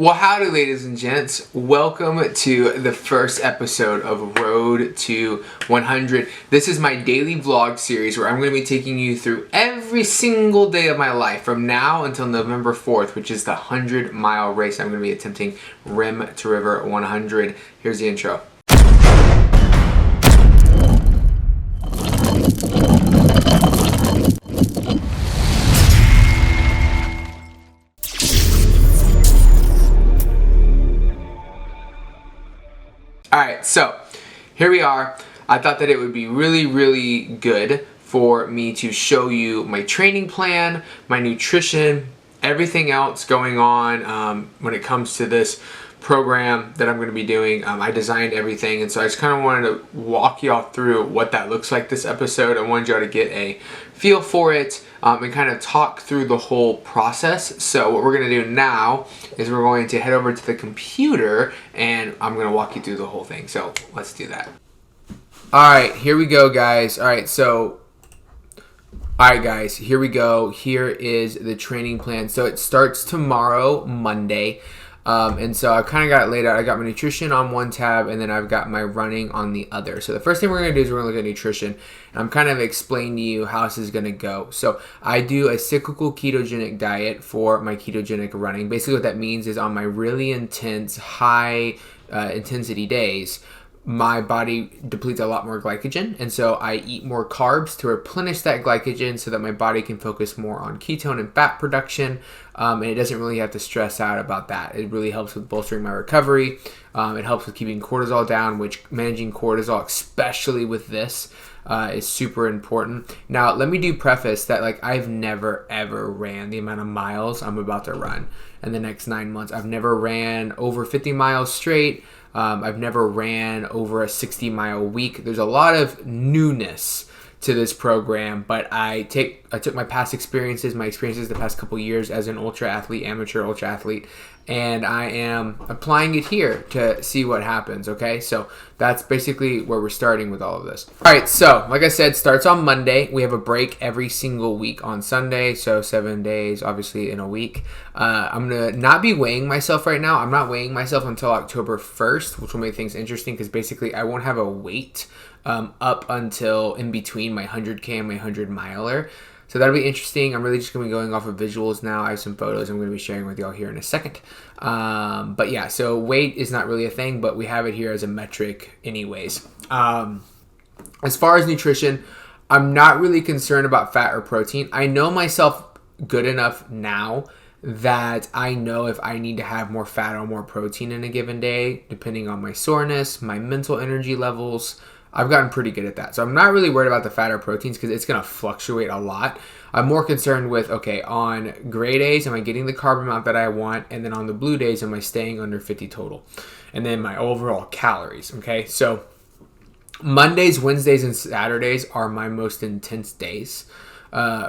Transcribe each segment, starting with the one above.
Well, howdy, ladies and gents. Welcome to the first episode of Road to 100. This is my daily vlog series where I'm going to be taking you through every single day of my life from now until November 4th, which is the 100-mile race. I'm going to be attempting Rim to River 100. Here's the intro. Alright, so here we are. I thought that it would be really good for me to show you my training plan, my nutrition, everything else going on when it comes to this program that I'm going to be doing. I designed everything, and so I just kind of wanted to walk y'all through what that looks like this episode. I wanted y'all to get a feel for it and kind of talk through the whole process. So what we're going to do now is we're going to head over to the computer and I'm going to walk you through the whole thing. So let's do that. Alright, here we go, guys. Alright, guys, here we go. Here is the training plan. So it starts tomorrow, Monday. And so I kind of got it laid out. I got my nutrition on one tab, and then I've got my running on the other. So the first thing we're going to do is we're going to look at nutrition. And I'm kind of explaining to you how this is going to go. So I do a cyclical ketogenic diet for my ketogenic running. Basically what that means is on my really intense, high intensity days, my body depletes a lot more glycogen, and so I eat more carbs to replenish that glycogen so that my body can focus more on ketone and fat production, and it doesn't really have to stress out about that. It really helps with bolstering my recovery. It helps with keeping cortisol down, which managing cortisol, especially with this, is super important. Now, let me do preface that I've never ever ran the amount of miles I'm about to run in the next 9 months. I've never ran over 50 miles straight. I've never ran over a 60-mile week. There's a lot of newness to this program, but I took my past experiences, the past couple years as an amateur ultra athlete, and I am applying it here to see what happens, okay? So that's basically where we're starting with all of this. All right, so like I said, starts on Monday. We have a break every single week on Sunday, so 7 days, obviously, in a week. I'm going to not be weighing myself right now. I'm not weighing myself until October 1st, which will make things interesting because basically I won't have a weight up until in between my 100K and my 100-miler. So that'll be interesting. I'm really just going to be going off of visuals now. I have some photos I'm going to be sharing with y'all here in a second. But yeah, so weight is not really a thing, but we have it here as a metric anyways. As far as nutrition, I'm not really concerned about fat or protein. I know myself good enough now that I know if I need to have more fat or more protein in a given day, depending on my soreness, my mental energy levels. I've gotten pretty good at that. So I'm not really worried about the fat or proteins because it's going to fluctuate a lot. I'm more concerned with, okay, on gray days, am I getting the carb amount that I want? And then on the blue days, am I staying under 50 total? And then my overall calories, okay? So Mondays, Wednesdays, and Saturdays are my most intense days,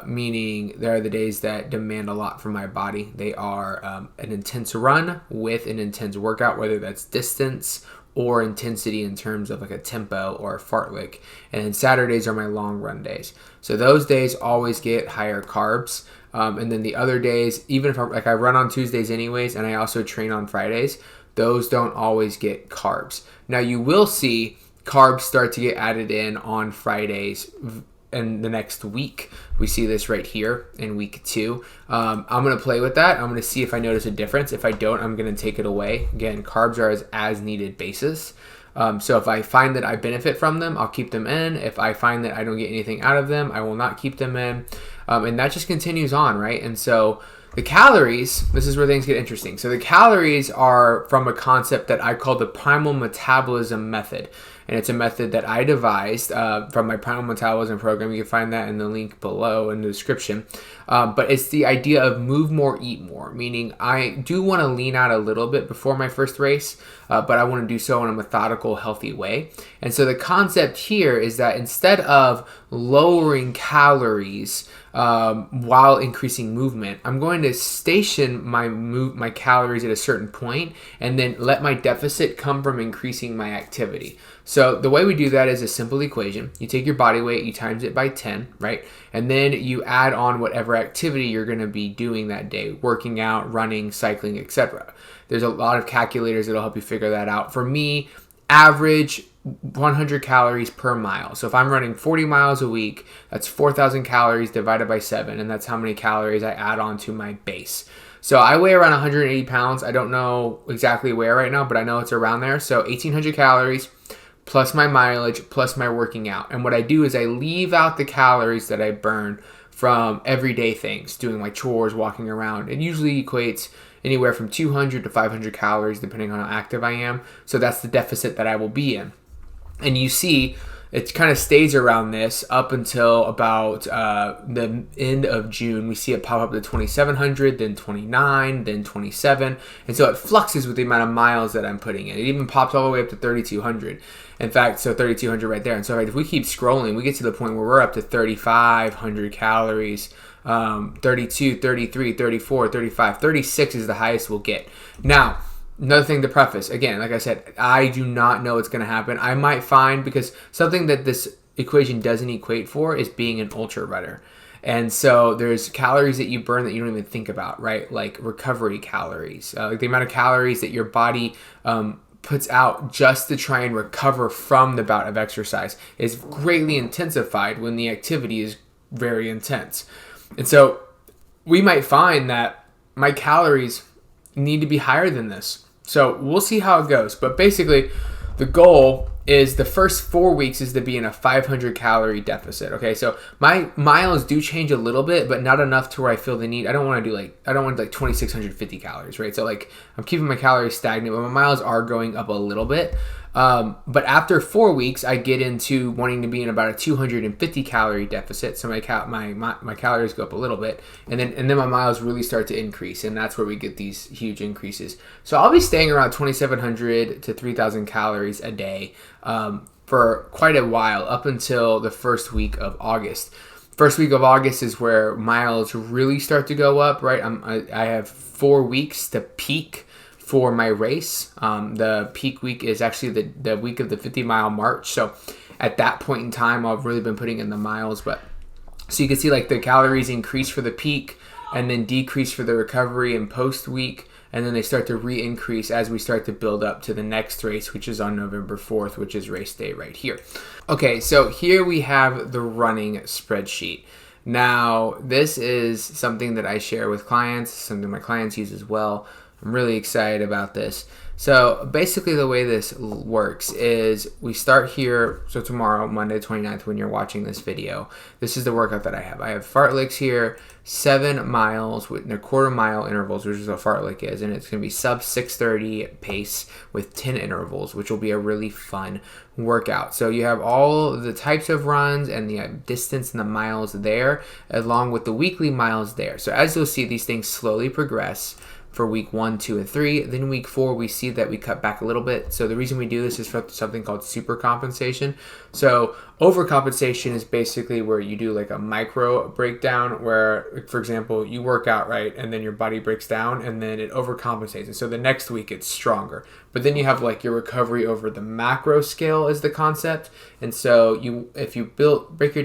meaning they're the days that demand a lot from my body. They are an intense run with an intense workout, whether that's distance or intensity in terms of a tempo or a fartlek. And then Saturdays are my long run days. So those days always get higher carbs. And then the other days, even if I run on Tuesdays anyways, and I also train on Fridays, those don't always get carbs. Now you will see carbs start to get added in on Fridays in the next week. We see this right here in week 2. I'm going to play with that. I'm going to see if I notice a difference. If I don't, I'm going to take it away. Again, carbs are as needed basis. So if I find that I benefit from them, I'll keep them in. If I find that I don't get anything out of them, I will not keep them in. And that just continues on, right? And so the calories, this is where things get interesting. So the calories are from a concept that I call the Primal Metabolism method. And it's a method that I devised from my Primal Metabolism program. You can find that in the link below in the description. But it's the idea of move more, eat more, meaning I do want to lean out a little bit before my first race, but I want to do so in a methodical, healthy way. And so the concept here is that instead of lowering calories while increasing movement, I'm going to station my calories at a certain point and then let my deficit come from increasing my activity. So so the way we do that is a simple equation. You take your body weight, you times it by 10, right? And then you add on whatever activity you're going to be doing that day, working out, running, cycling, etc. There's a lot of calculators that'll help you figure that out. For me, average 100 calories per mile. So if I'm running 40 miles a week, that's 4,000 calories divided by 7, and that's how many calories I add on to my base. So I weigh around 180 pounds. I don't know exactly where right now, but I know it's around there. So 1,800 calories plus my mileage plus my working out. And what I do is I leave out the calories that I burn from everyday things, doing my chores, walking around. It usually equates anywhere from 200 to 500 calories depending on how active I am. So that's the deficit that I will be in. And you see, it kind of stays around this up until about the end of June. We see it pop up to 2,700, then 29, then 27. And so it fluxes with the amount of miles that I'm putting in. It even pops all the way up to 3,200. In fact, so 3,200 right there. And so if we keep scrolling, we get to the point where we're up to 3,500 calories, 32, 33, 34, 35, 36 is the highest we'll get. Now, another thing to preface, again, like I said, I do not know what's going to happen. I might find, because something that this equation doesn't equate for is being an ultra runner. And so there's calories that you burn that you don't even think about, right? Like recovery calories, like the amount of calories that your body puts out just to try and recover from the bout of exercise is greatly intensified when the activity is very intense. And so we might find that my calories need to be higher than this. So we'll see how it goes. But basically, the goal is the first 4 weeks is to be in a 500 calorie deficit. Okay, so my miles do change a little bit, but not enough to where I feel the need. I don't want 2,650 calories, right? So like I'm keeping my calories stagnant, but my miles are going up a little bit. But after 4 weeks, I get into wanting to be in about a 250 calorie deficit. So my calories go up a little bit, and then my miles really start to increase, and that's where we get these huge increases. So I'll be staying around 2,700 to 3,000 calories a day for quite a while, up until the first week of August. First week of August is where miles really start to go up, right? I have 4 weeks to peak for my race. The peak week is actually the week of the 50-mile march. So at that point in time, I've really been putting in the miles. But so you can see like the calories increase for the peak and then decrease for the recovery and post week. And then they start to re-increase as we start to build up to the next race, which is on November 4th, which is race day right here. Okay, so here we have the running spreadsheet. Now, this is something that I share with clients, something my clients use as well. I'm really excited about this. So basically the way this works is we start here. So tomorrow, Monday 29th, when you're watching this video, this is the workout that I have. I have fartleks here, 7 miles with a quarter-mile intervals, which is what fartlek is. And it's going to be sub 630 pace with 10 intervals, which will be a really fun workout. So you have all the types of runs and the distance and the miles there, along with the weekly miles there. So as you'll see, these things slowly progress for week 1, 2, and 3. Then week 4, we see that we cut back a little bit. So the reason we do this is for something called super compensation. So overcompensation is basically where you do like a micro breakdown where, for example, you work out, right? And then your body breaks down and then it overcompensates. And so the next week it's stronger. But then you have like your recovery over the macro scale is the concept. And so if you break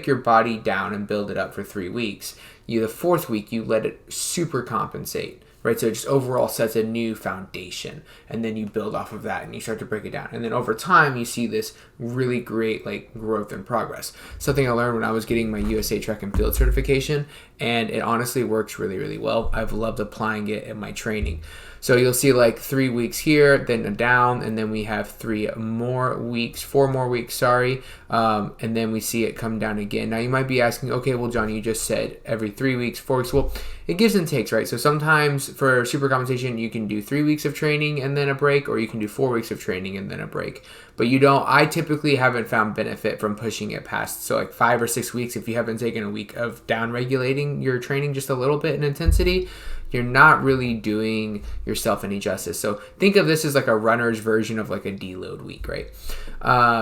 your body down and build it up for 3 weeks, the 4th week, you let it super compensate, right? So it just overall sets a new foundation, and then you build off of that and you start to break it down. And then over time, you see this really great like growth and progress. Something I learned when I was getting my USA Track and Field certification, and it honestly works really, really well. I've loved applying it in my training. So you'll see like 3 weeks here, then a down, and then we have 4 more weeks, and then we see it come down again. Now you might be asking, okay, well, John, you just said every 3 weeks, 4 weeks. Well, it gives and takes, right? So sometimes for super compensation, you can do 3 weeks of training and then a break, or you can do 4 weeks of training and then a break. But I typically haven't found benefit from pushing it past. So like 5 or 6 weeks, if you haven't taken a week of down regulating your training just a little bit in intensity, you're not really doing yourself any justice. So think of this as like a runner's version of like a deload week, right?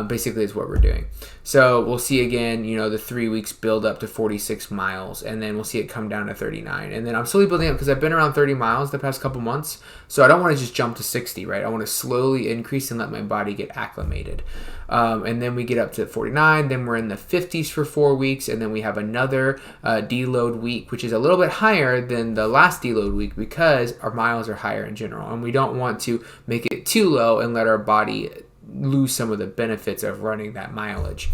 Basically is what we're doing. So we'll see again, the 3 weeks build up to 46 miles, and then we'll see it come down to 39. And then I'm slowly building up because I've been around 30 miles the past couple months. So I don't want to just jump to 60, right? I want to slowly increase and let my body get acclimated. And then we get up to 49. Then we're in the 50s for 4 weeks. And then we have another deload week, which is a little bit higher than the last deload week because our miles are higher in general. And we don't want to make it too low and let our body lose some of the benefits of running that mileage.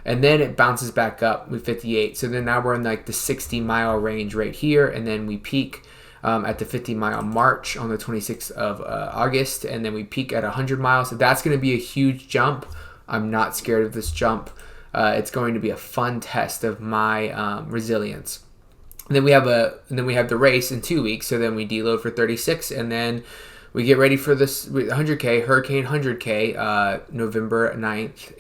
And then it bounces back up with 58. So then now we're in like the 60-mile range right here, and then we peak at the 50-mile march on the 26th of August, and then we peak at 100 miles. So that's going to be a huge jump. I'm not scared of this jump. It's going to be a fun test of my resilience. And then we have the race in 2 weeks. So then we deload for 36, and then we get ready for this 100K, Hurricane 100K, September 9th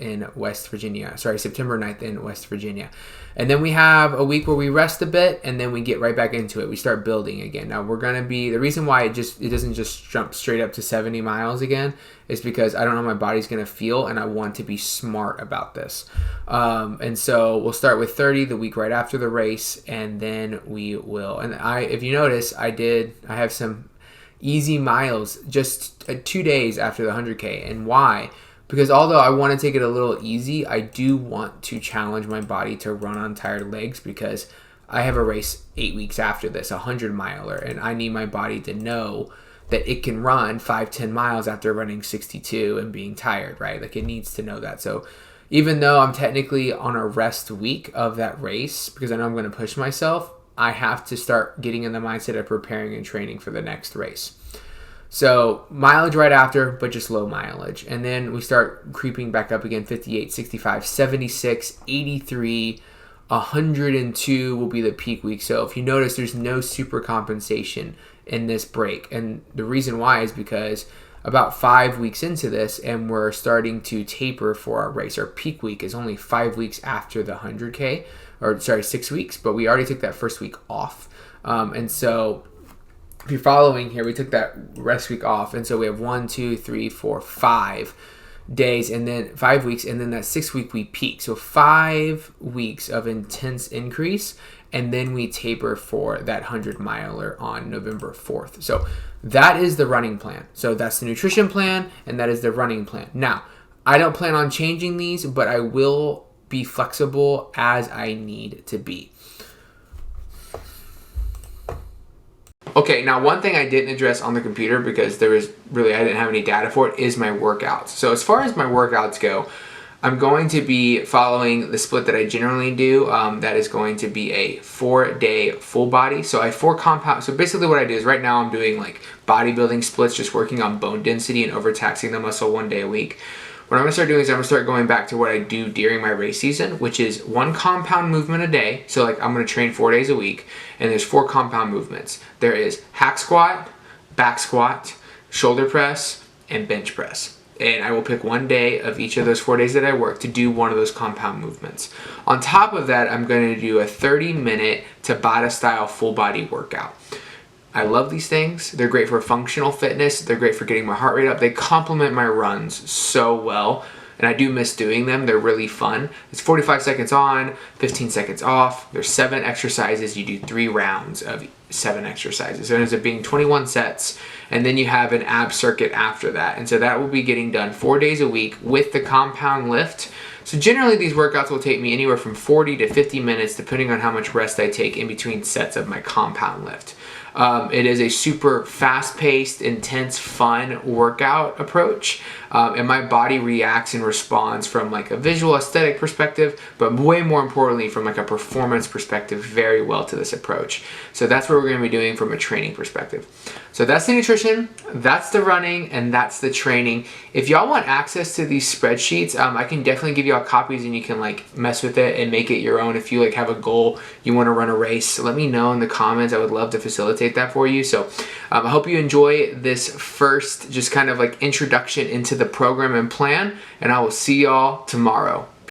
in West Virginia. And then we have a week where we rest a bit, and then we get right back into it. We start building again. Now the reason why it doesn't just jump straight up to 70 miles again is because I don't know how my body's going to feel, and I want to be smart about this. And so we'll start with 30 the week right after the race, and then we will. And if you notice, I have some easy miles just 2 days after the 100K. And why? Because although I want to take it a little easy, I do want to challenge my body to run on tired legs, because I have a race 8 weeks after this, 100-miler, and I need my body to know that it can run 5-10 miles after running 62 and being tired, right? Like, it needs to know that. So even though I'm technically on a rest week of that race, because I know I'm going to push myself, I have to start getting in the mindset of preparing and training for the next race. So mileage right after, but just low mileage. And then we start creeping back up again, 58, 65, 76, 83, 102 will be the peak week. So if you notice, there's no super compensation in this break. And the reason why is because about 5 weeks into this, and we're starting to taper for our race. Our peak week is only 5 weeks after the 100K. 6 weeks, but we already took that first week off. And so if you're following here, we took that rest week off. And so we have 1, 2, 3, 4, 5 days, and then 5 weeks. And then that 6 week we peak. So 5 weeks of intense increase. And then we taper for that 100-miler on November 4th. So that is the running plan. So that's the nutrition plan, and that is the running plan. Now, I don't plan on changing these, but I will be flexible as I need to be. Okay, now one thing I didn't address on the computer, because I didn't have any data for it, is my workouts. So as far as my workouts go, I'm going to be following the split that I generally do. That is going to be a 4-day full body. So I have 4 compounds. So basically what I do is right now I'm doing like bodybuilding splits, just working on bone density and overtaxing the muscle 1 day a week. What I'm going to start doing is I'm going to start going back to what I do during my race season, which is 1 compound movement a day. So like I'm going to train 4 days a week, and there's 4 compound movements. There is hack squat, back squat, shoulder press, and bench press. And I will pick 1 day of each of those 4 days that I work to do one of those compound movements. On top of that, I'm going to do a 30-minute Tabata style full body workout. I love these things. They're great for functional fitness. They're great for getting my heart rate up. They complement my runs so well, and I do miss doing them. They're really fun. It's 45 seconds on, 15 seconds off. There's 7 exercises. You do 3 rounds of 7 exercises. So it ends up being 21 sets, and then you have an ab circuit after that. And so that will be getting done 4 days a week with the compound lift. So generally these workouts will take me anywhere from 40 to 50 minutes, depending on how much rest I take in between sets of my compound lift. It is a super fast-paced, intense, fun workout approach, and my body reacts and responds from like a visual aesthetic perspective, but way more importantly from like a performance perspective very well to this approach. So that's what we're going to be doing from a training perspective. So that's the nutrition, that's the running, and that's the training. If y'all want access to these spreadsheets, I can definitely give y'all copies, and you can like mess with it and make it your own. If you like have a goal, you want to run a race, let me know in the comments. I would love to facilitate that for you. So I hope you enjoy this first just kind of like introduction into the program and plan, and I will see y'all tomorrow.